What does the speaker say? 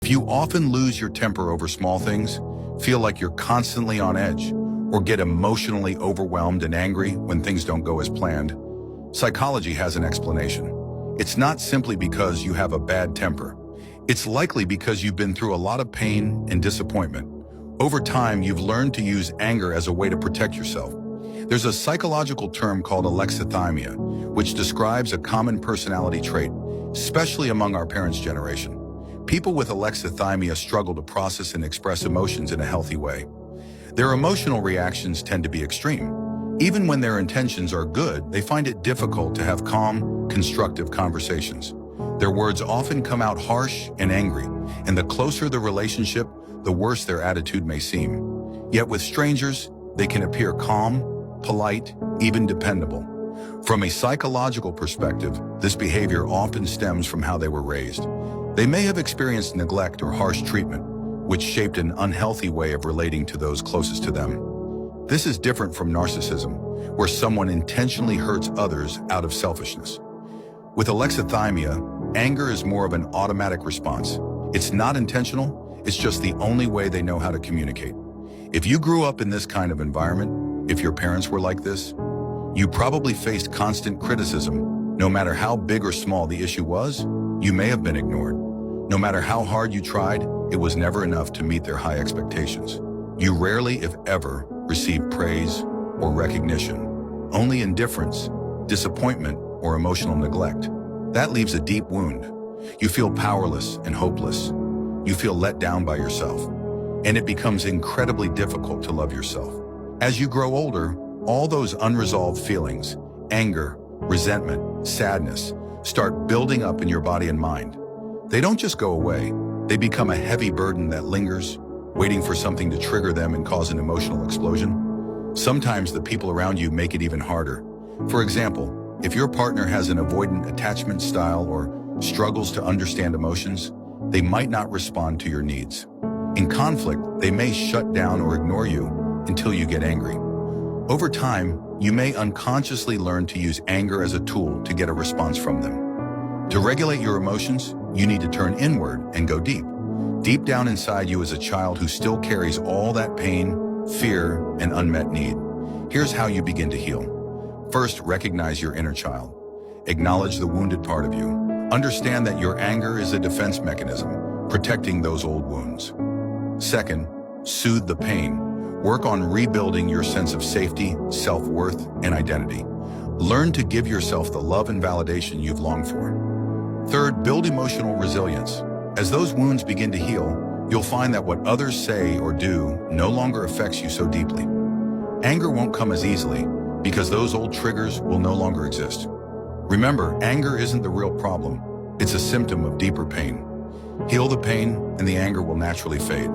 If you often lose your temper over small things, feel like you're constantly on edge, or get emotionally overwhelmed and angry when things don't go as planned, psychology has an explanation. It's not simply because you have a bad temper. It's likely because you've been through a lot of pain and disappointment. Over time, you've learned to use anger as a way to protect yourself. There's a psychological term called alexithymia, which describes a common personality trait, especially among our parents' generation. People with alexithymia struggle to process and express emotions in a healthy way. Their emotional reactions tend to be extreme. Even when their intentions are good, they find it difficult to have calm, constructive conversations. Their words often come out harsh and angry, and the closer the relationship, the worse their attitude may seem. Yet with strangers, they can appear calm, polite, even dependable. From a psychological perspective, this behavior often stems from how they were raised. They may have experienced neglect or harsh treatment, which shaped an unhealthy way of relating to those closest to them. This is different from narcissism, where someone intentionally hurts others out of selfishness. With alexithymia, anger is more of an automatic response. It's not intentional, it's just the only way they know how to communicate. If you grew up in this kind of environment, if your parents were like this, you probably faced constant criticism. No matter how big or small the issue was, you may have been ignored. No matter how hard you tried, it was never enough to meet their high expectations. You rarely, if ever, received praise or recognition. Only indifference, disappointment, or emotional neglect. That leaves a deep wound. You feel powerless and hopeless. You feel let down by yourself. And it becomes incredibly difficult to love yourself. As you grow older, all those unresolved feelings, anger, resentment, sadness, start building up in your body and mind. They don't just go away. They become a heavy burden that lingers, waiting for something to trigger them and cause an emotional explosion. Sometimes the people around you make it even harder. For example, if your partner has an avoidant attachment style or struggles to understand emotions, they might not respond to your needs. In conflict, they may shut down or ignore you until you get angry. Over time, you may unconsciously learn to use anger as a tool to get a response from them. To regulate your emotions, you need to turn inward and go deep. Deep down inside you is a child who still carries all that pain, fear, and unmet need. Here's how you begin to heal. First, recognize your inner child. Acknowledge the wounded part of you. Understand that your anger is a defense mechanism, protecting those old wounds. Second, soothe the pain. Work on rebuilding your sense of safety, self-worth, and identity. Learn to give yourself the love and validation you've longed for. Third, build emotional resilience. As those wounds begin to heal, you'll find that what others say or do no longer affects you so deeply. Anger won't come as easily because those old triggers will no longer exist. Remember, anger isn't the real problem. It's a symptom of deeper pain. Heal the pain, and the anger will naturally fade.